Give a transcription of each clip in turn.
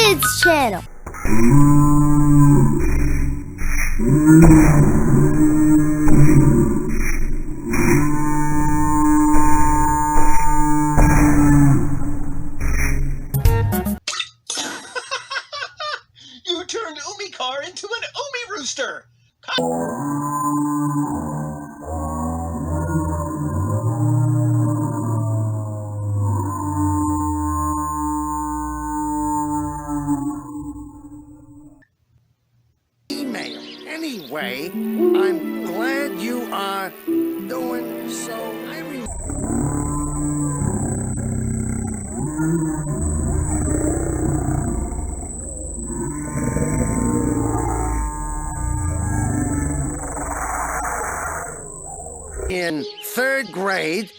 Kids Channel. You turned Umi Car into an Umi rooster. Email. Anyway, I'm glad you are doing so. In 3rd grade?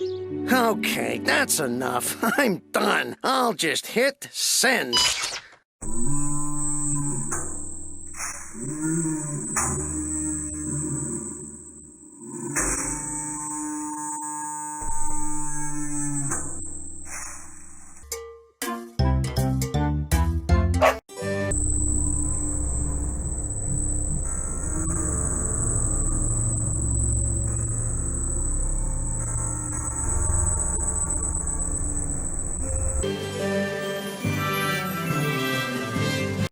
Okay, that's enough. I'm done. I'll just hit send.